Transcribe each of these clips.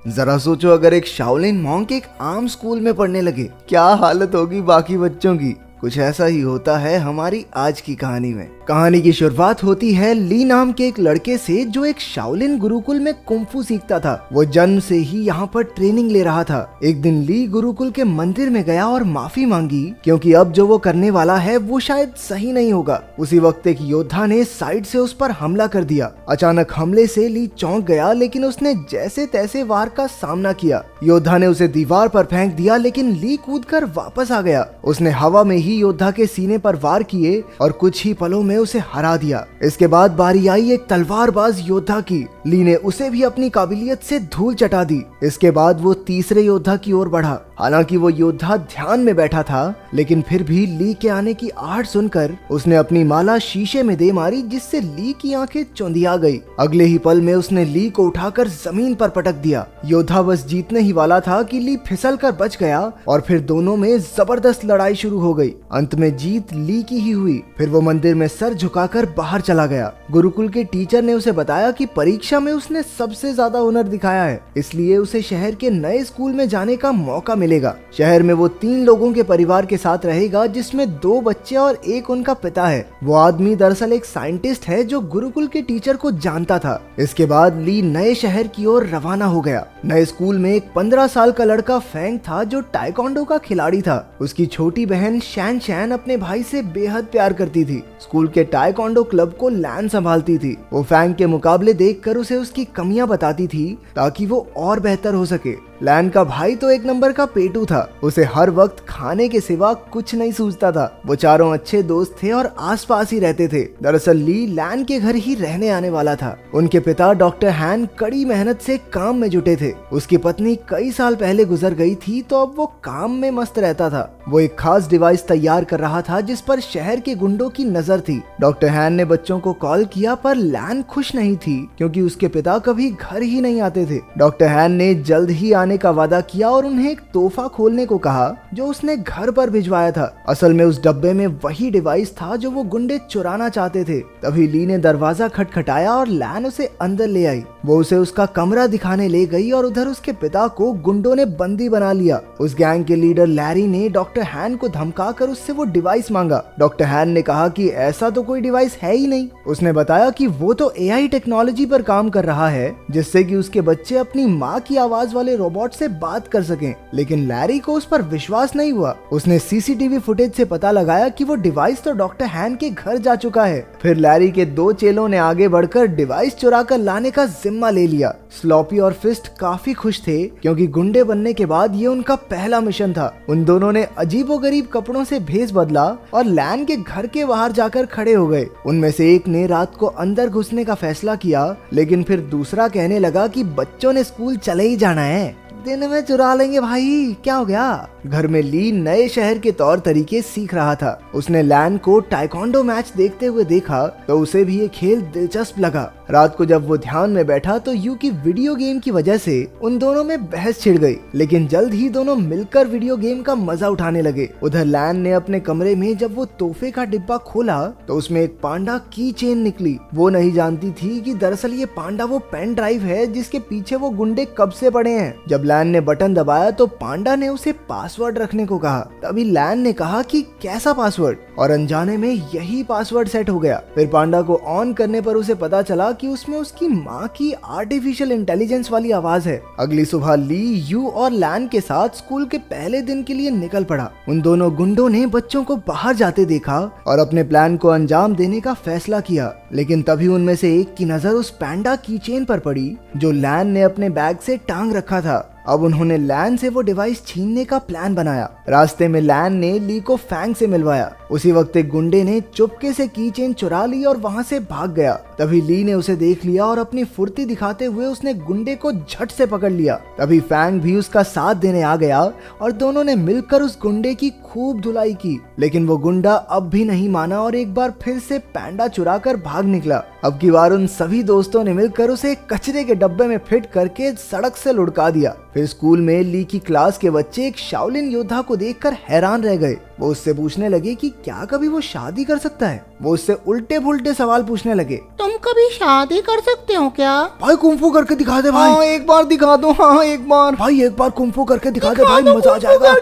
जरा सोचो, अगर एक शाओलिन मॉन्क एक आम स्कूल में पढ़ने लगे, क्या हालत होगी बाकी बच्चों की। कुछ ऐसा ही होता है हमारी आज की कहानी में। कहानी की शुरुआत होती है ली नाम के एक लड़के से, जो एक शाओलिन गुरुकुल में कुंफू सीखता था। वो जन्म से ही यहाँ पर ट्रेनिंग ले रहा था। एक दिन ली गुरुकुल के मंदिर में गया और माफी मांगी, क्योंकि अब जो वो करने वाला है वो शायद सही नहीं होगा। उसी वक्त एक योद्धा ने साइड से उस पर हमला कर दिया। अचानक हमले से ली चौंक गया, लेकिन उसने जैसे तैसे वार का सामना किया। योद्धा ने उसे दीवार पर फेंक दिया, लेकिन ली कूदकर वापस आ गया। उसने हवा में ही योद्धा के सीने पर वार किए और कुछ ही पलों में उसे हरा दिया। इसके बाद बारी आई एक तलवारबाज योद्धा की। ली ने उसे भी अपनी काबिलियत से धूल चटा दी। इसके बाद वो तीसरे योद्धा की ओर बढ़ा। हालांकि वो योद्धा ध्यान में बैठा था, लेकिन फिर भी ली के आने की आहट सुनकर उसने अपनी माला शीशे में दे मारी, जिससे ली की आंखें चौंधिया गई। अगले ही पल में उसने ली को उठाकर जमीन पर पटक दिया। योद्धा बस जीतने ही वाला था कि ली फिसल कर बच गया और फिर दोनों में जबरदस्त लड़ाई शुरू हो गई। अंत में जीत ली की ही हुई। फिर वो मंदिर में सर झुकाकर बाहर चला गया। गुरुकुल के टीचर ने उसे बताया कि परीक्षा में उसने सबसे ज्यादा हुनर दिखाया है, इसलिए उसे शहर के नए स्कूल में जाने का मौका मिलेगा। शहर में वो 3 लोगों के परिवार के साथ रहेगा, जिसमें 2 बच्चे और एक उनका पिता है। वो आदमी दरअसल एक साइंटिस्ट है जो गुरुकुल के टीचर को जानता था। इसके बाद ली नए शहर की ओर रवाना हो गया। नए स्कूल में एक 15 साल का लड़का फैंग था, जो टाइकोंडो का खिलाड़ी था। उसकी छोटी बहन शैन शैन अपने भाई से बेहद प्यार करती थी। स्कूल के टाइकोंडो क्लब को लैन संभालती थी। वो फैंग के मुकाबले देखकर उसे उसकी कमियां बताती थी, ताकि वो और बेहतर हो सके। लैन का भाई तो एक नंबर का पेटू था। उसे हर वक्त खाने के सिवा कुछ नहीं सूझता था। वो चारों अच्छे दोस्त थे और आसपास ही रहते थे। दरअसल ली लैन के घर ही रहने आने वाला था। उनके पिता डॉक्टर हैन कड़ी मेहनत से काम में जुटे थे। उसकी पत्नी कई साल पहले गुजर गई थी, तो अब वो काम में मस्त रहता था। वो एक खास डिवाइस तैयार कर रहा था, जिस पर शहर के गुंडों की नजर थी। डॉक्टर हैन ने बच्चों को कॉल किया, पर लैन खुश नहीं थी, क्योंकि उसके पिता कभी घर ही नहीं आते थे। डॉक्टर हैन ने जल्द ही आने का वादा किया और उन्हें एक तोहफा खोलने को कहा, जो उसने घर पर भिजवाया था। असल में उस डब्बे में वही डिवाइस था जो वो गुंडे चुराना चाहते थे। तभी ली ने दरवाजा खटखटाया और लैन उसे अंदर ले आई। वो उसे उसका कमरा दिखाने ले गई और उधर उसके पिता को गुंडों ने बंदी बना लिया। उस गैंग के लीडर लैरी ने डॉक्टर हैन को धमकाकर उससे वो डिवाइस मांगा। डॉक्टर हैन ने कहा कि ऐसा तो कोई डिवाइस है ही नहीं। उसने बताया कि वो तो एआई टेक्नोलॉजी पर काम कर रहा है, जिससे कि उसके बच्चे अपनी माँ की आवाज वाले रोबोट से बात कर सकें। लेकिन लैरी को उस पर विश्वास नहीं हुआ। उसने सीसीटीवी फुटेज से पता लगाया कि वो डिवाइस तो डॉक्टर हैन के घर जा चुका है। फिर लैरी के 2 चेलों ने आगे बढ़कर डिवाइस चुरा कर लाने का जिम्मा ले लिया। स्लॉपी और फिस्ट काफी खुश थे, क्योंकि गुंडे बनने के बाद ये उनका पहला मिशन था। उन दोनों ने अजीबोगरीब कपड़ों से भेष बदला और लैन के घर के बाहर जाकर खड़े हो गए। उनमें से एक ने रात को अंदर घुसने का फैसला किया, लेकिन फिर दूसरा कहने लगा कि बच्चों ने स्कूल चले ही जाना है, दिन में चुरा लेंगे भाई, क्या हो गया। घर में ली नए शहर के तौर तरीके सीख रहा था। उसने लैन को टाइकोंडो मैच देखते हुए देखा, तो उसे भी ये खेल दिलचस्प लगा। रात को जब वो ध्यान में बैठा, तो यू की वीडियो गेम की वजह से उन दोनों में बहस छिड़ गई, लेकिन जल्द ही दोनों मिलकर वीडियो गेम का मजा उठाने लगे। उधर लैन ने अपने कमरे में जब वो तोहफे का डिब्बा खोला, तो उसमें एक पांडा की चेन निकली। वो नहीं जानती थी कि दरअसल ये पांडा वो पेन ड्राइव है, जिसके पीछे वो गुंडे कब से पड़े हैं। जब लैन ने बटन दबाया, तो पांडा ने उसे पासवर्ड रखने को कहा। तभी लैन ने कहा कि कैसा पासवर्ड, और अनजाने में यही पासवर्ड सेट हो गया। फिर पांडा को ऑन करने पर उसे पता चला कि उसमें उसकी माँ की आर्टिफिशियल इंटेलिजेंस वाली आवाज है। अगली सुबह ली यू और लैन के साथ स्कूल के पहले दिन के लिए निकल पड़ा। उन दोनों गुंडों ने बच्चों को बाहर जाते देखा और अपने प्लान को अंजाम देने का फैसला किया। लेकिन तभी उनमें से एक की नजर उस पैंडा की चेन पर पड़ी, जो लैन ने अपने बैग से टांग रखा था। अब उन्होंने लैन से वो डिवाइस छीनने का प्लान बनाया। रास्ते में लैन ने ली को फैंग से मिलवाया। उसी वक्त एक गुंडे ने चुपके से की चेन चुरा ली और वहां से भाग गया। तभी ली ने उसे देख लिया और अपनी फुर्ती दिखाते हुए उसने गुंडे को झट से पकड़ लिया। तभी फैंग भी उसका साथ देने आ गया और दोनों ने मिलकर उस गुंडे की खूब धुलाई की। लेकिन वो गुंडा अब भी नहीं माना और एक बार फिर से पैंडा चुरा कर भाग निकला। अब की बार उन सभी दोस्तों ने मिलकर उसे कचरे के डब्बे में फिट करके सड़क से लुढ़का दिया। फिर स्कूल में ली की क्लास के बच्चे एक शाओलिन योद्धा को देखकर हैरान रह गए। वो उससे पूछने लगे कि क्या कभी वो शादी कर सकता है। वो उससे उल्टे पुल्टे सवाल पूछने लगे। तुम कभी शादी कर सकते हो क्या? भाई कुंफू करके दिखा दे भाई। हाँ एक बार दिखा दो, हाँ एक बार भाई, एक बार कुंफू करके दिखा दे भाई, मजा आ जाएगा।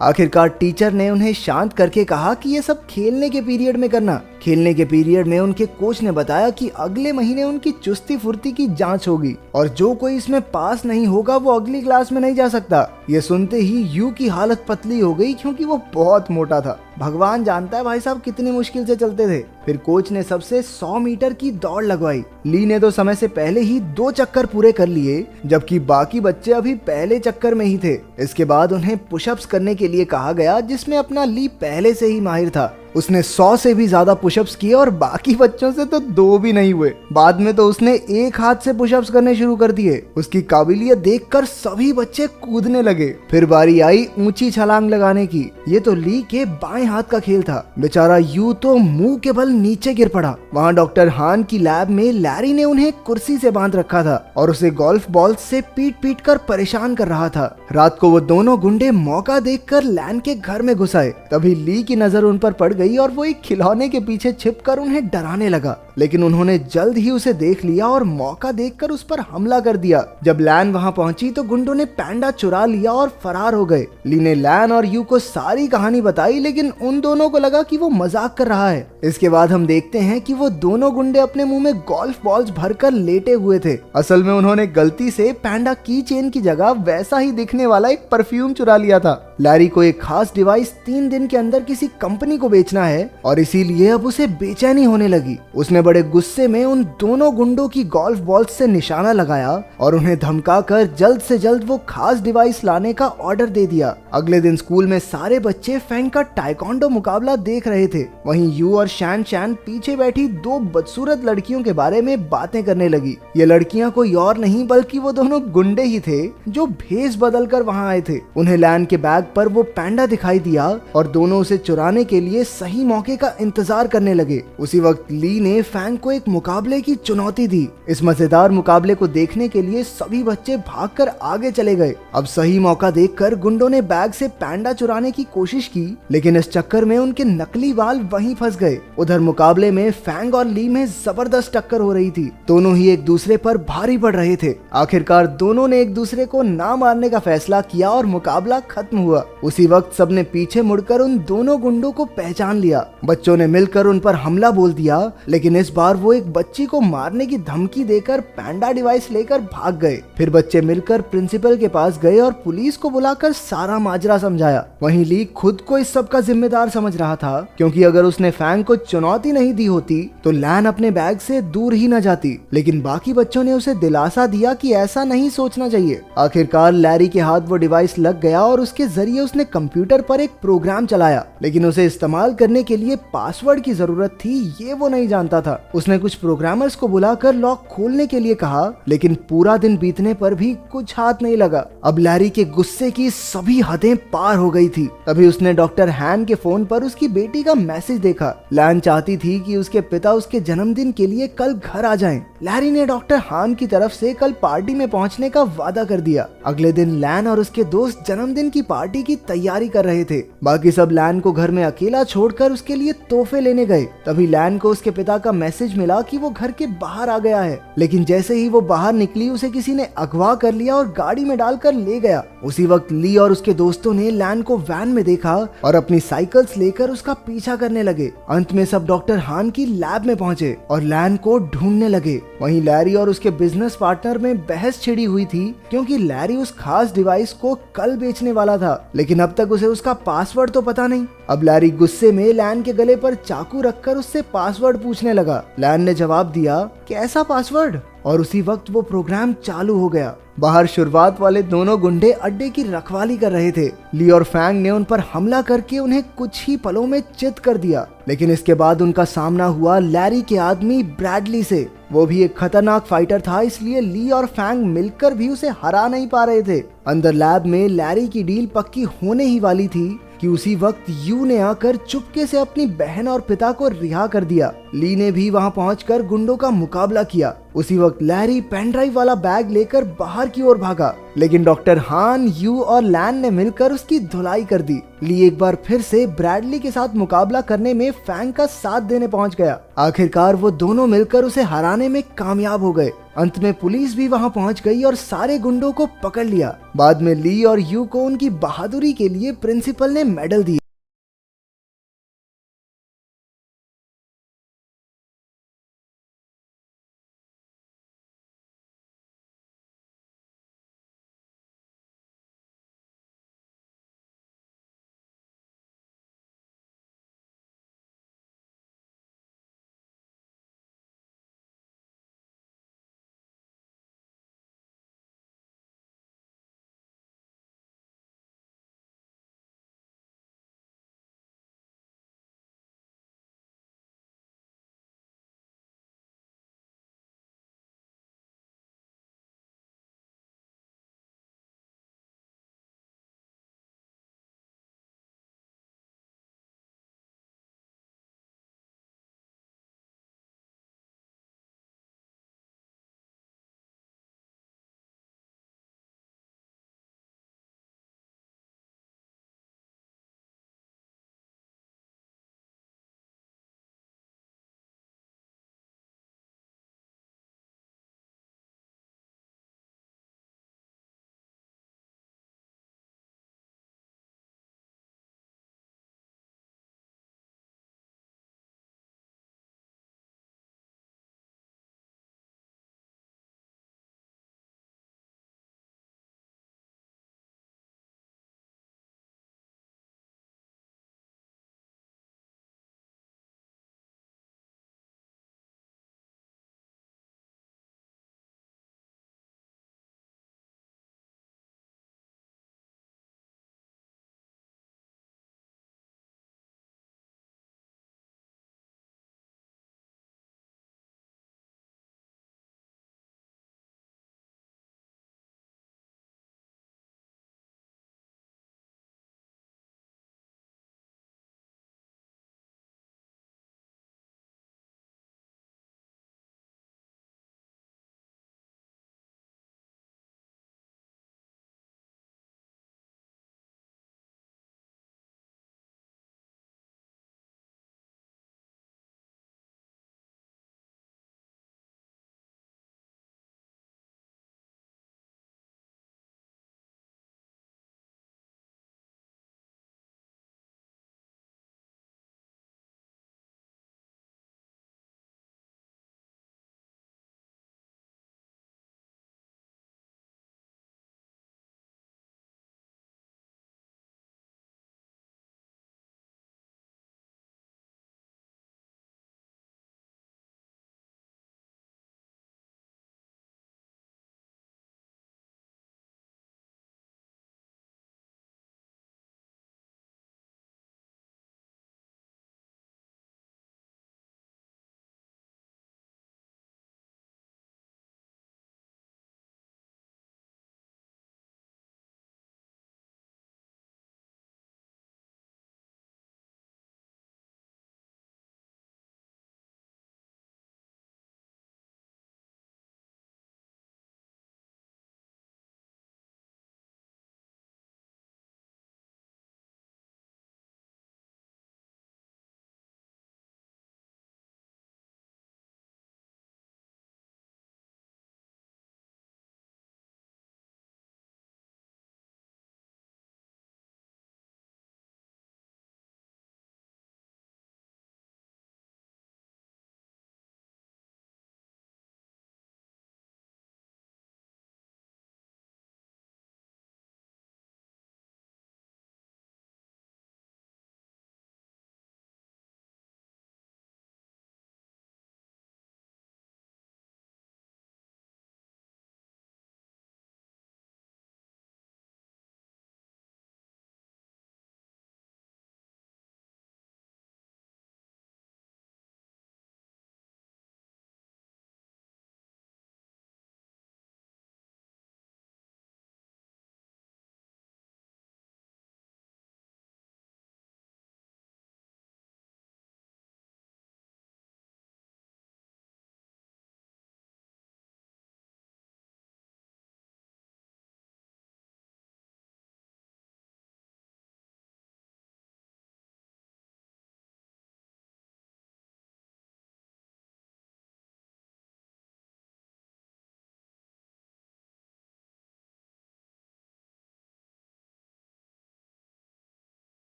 आखिरकार टीचर ने उन्हें शांत करके कहा कि ये सब खेलने के पीरियड में करना। खेलने के पीरियड में उनके कोच ने बताया कि अगले महीने उनकी चुस्ती फुर्ती की जांच होगी और जो कोई इसमें पास नहीं होगा वो अगली क्लास में नहीं जा सकता। ये सुनते ही यू की हालत पतली हो गई क्योंकि वो बहुत मोटा था। भगवान जानता है भाई साहब कितनी मुश्किल से चलते थे। फिर कोच ने सबसे 100 मीटर की दौड़ लगवाई। ली ने तो समय से पहले ही 2 चक्कर पूरे कर लिए, जबकि बाकी बच्चे अभी पहले चक्कर में ही थे। इसके बाद उन्हें पुशअप्स करने के लिए कहा गया, जिसमें अपना ली पहले से ही माहिर था। उसने 100 से भी ज्यादा पुशअप्स किए और बाकी बच्चों से तो 2 भी नहीं हुए। बाद में तो उसने एक हाथ से पुशअप्स करने शुरू कर दिए। उसकी काबिलियत देखकर सभी बच्चे कूदने लगे। फिर बारी आई ऊंची छलांग लगाने की। ये तो ली के बाएं हाथ का खेल था। बेचारा यू तो मुंह के बल नीचे गिर पड़ा। वहाँ डॉक्टर हान की लैब में लैरी ने उन्हें कुर्सी से बांध रखा था और उसे गोल्फ बॉल से पीट पीट कर परेशान कर रहा था। रात को वो दोनों गुंडे मौका देखकर लैन के घर में घुस आए। तभी ली की नजर उन पर पड़ गई और वो एक खिलौने के पीछे छिपकर उन्हें डराने लगा, लेकिन उन्होंने जल्द ही उसे देख लिया और मौका देखकर उस पर हमला कर दिया। जब लैन वहां पहुंची तो गुंडों ने पैंडा चुरा लिया और फरार हो गए। ली ने लैन और यू को सारी कहानी बताई, लेकिन उन दोनों को लगा कि वो मजाक कर रहा है। इसके बाद हम देखते हैं कि वो दोनों गुंडे अपने मुंह में गोल्फ बॉल्स भरकर लेटे हुए थे। असल में उन्होंने गलती से पैंडा की चेन की जगह वैसा ही दिखने वाला एक परफ्यूम चुरा लिया था। लैरी को एक खास डिवाइस 3 दिन के अंदर किसी कंपनी को बेचना है और इसीलिए अब उसे बेचैनी होने लगी। उसने बड़े गुस्से में उन दोनों गुंडों की गोल्फ बॉल से निशाना लगाया और उन्हें धमकाकर जल्द से जल्द वो खास डिवाइस लाने का ऑर्डर दे दिया। अगले दिन स्कूल में सारे बच्चे फैंग का टाइकोंडो मुकाबला देख रहे थे। वहीं यू और शैन शैन पीछे बैठी 2 बदसूरत लड़कियों के बारे में बातें करने लगी। ये लड़कियां कोई और नहीं बल्कि वो दोनों गुंडे ही थे जो भेष बदल कर वहाँ आए थे। उन्हें लैन के बैग पर वो पैंडा दिखाई दिया और दोनों उसे चुराने के लिए सही मौके का इंतजार करने लगे। उसी वक्त ली ने फैंग को एक मुकाबले की चुनौती दी। इस मजेदार मुकाबले को देखने के लिए सभी बच्चे भागकर आगे चले गए। अब सही मौका देखकर गुंडों ने बैग से पैंडा चुराने की कोशिश की, लेकिन इस चक्कर में उनके नकली बाल वहीं फंस गए। उधर मुकाबले में फैंग और ली में जबरदस्त टक्कर हो रही थी। दोनों ही एक दूसरे पर भारी पड़ रहे थे। आखिरकार दोनों ने एक दूसरे को ना मारने का फैसला किया और मुकाबला खत्म हुआ। उसी वक्त सबने पीछे मुड़कर उन दोनों गुंडों को पहचान लिया। बच्चों ने मिलकर उन पर हमला बोल दिया, लेकिन इस बार वो एक बच्ची को मारने की धमकी देकर पैंडा डिवाइस लेकर भाग गए। फिर बच्चे मिलकर प्रिंसिपल के पास गए और पुलिस को बुलाकर सारा माजरा समझाया। वहीं ली खुद को इस सब का जिम्मेदार समझ रहा था, क्योंकि अगर उसने फैंग को चुनौती नहीं दी होती तो लैन अपने बैग से दूर ही न जाती। लेकिन बाकी बच्चों ने उसे दिलासा दिया कि ऐसा नहीं सोचना चाहिए। आखिरकार लैरी के हाथ वो डिवाइस लग गया और उसके जरिए उसने कंप्यूटर पर एक प्रोग्राम चलाया, लेकिन उसे इस्तेमाल करने के लिए पासवर्ड की जरूरत थी, ये वो नहीं जानता था। उसने कुछ प्रोग्रामर्स को बुलाकर लॉक खोलने के लिए कहा, लेकिन पूरा दिन बीतने पर भी कुछ हाथ नहीं लगा। अब लैरी के गुस्से की सभी हदें पार हो गई थी। तभी उसने डॉक्टर हैन के फोन पर उसकी बेटी का मैसेज देखा। लैन चाहती थी कि उसके पिता उसके जन्मदिन के लिए कल घर आ जाएं। लैरी ने डॉक्टर हान की तरफ से कल पार्टी में पहुंचने का वादा कर दिया। अगले दिन लैन और उसके दोस्त जन्मदिन की पार्टी की तैयारी कर रहे थे। बाकी सब लैन को घर में अकेला छोड़कर उसके लिए तोहफे लेने गए। तभी लैन को उसके पिता का मैसेज मिला कि वो घर के बाहर आ गया है, लेकिन जैसे ही वो बाहर निकली उसे किसी ने अगवा कर लिया और गाड़ी में डालकर ले गया। उसी वक्त ली और उसके दोस्तों ने लैन को वैन में देखा और अपनी साइकिल्स लेकर उसका पीछा करने लगे। अंत में सब डॉक्टर हान की लैब में पहुंचे और लैन को ढूंढने लगे। वहीं लैरी और उसके बिजनेस पार्टनर में बहस छिड़ी हुई थी, क्योंकि लैरी उस खास डिवाइस को कल बेचने वाला था, लेकिन अब तक उसे उसका पासवर्ड तो पता नहीं। अब लैरी गुस्से में लैन के गले पर चाकू रखकर उससे पासवर्ड पूछने लगा। लैन ने जवाब दिया, कैसा पासवर्ड? और उसी वक्त वो प्रोग्राम चालू हो गया। बाहर शुरुआत वाले दोनों गुंडे अड्डे की रखवाली कर रहे थे। ली और फैंग ने उन पर हमला करके उन्हें कुछ ही पलों में चित कर दिया, लेकिन इसके बाद उनका सामना हुआ लैरी के आदमी ब्रैडली से। वो भी एक खतरनाक फाइटर था, इसलिए ली और फैंग मिलकर भी उसे हरा नहीं पा रहे थे। अंदर लैब में लैरी की डील पक्की होने ही वाली थी कि उसी वक्त यू ने आकर चुपके से अपनी बहन और पिता को रिहा कर दिया। ली ने भी वहां पहुंचकर गुंडों का मुकाबला किया। उसी वक्त लैरी पेनड्राइव वाला बैग लेकर बाहर की ओर भागा, लेकिन डॉक्टर हान, यू और लैन ने मिलकर उसकी धुलाई कर दी। ली एक बार फिर से ब्रैडली के साथ मुकाबला करने में फैंग का साथ देने पहुंच गया। आखिरकार वो दोनों मिलकर उसे हराने में कामयाब हो गए। अंत में पुलिस भी वहां पहुंच गई और सारे गुंडों को पकड़ लिया। बाद में ली और यू को उनकी बहादुरी के लिए प्रिंसिपल ने मेडल दिए।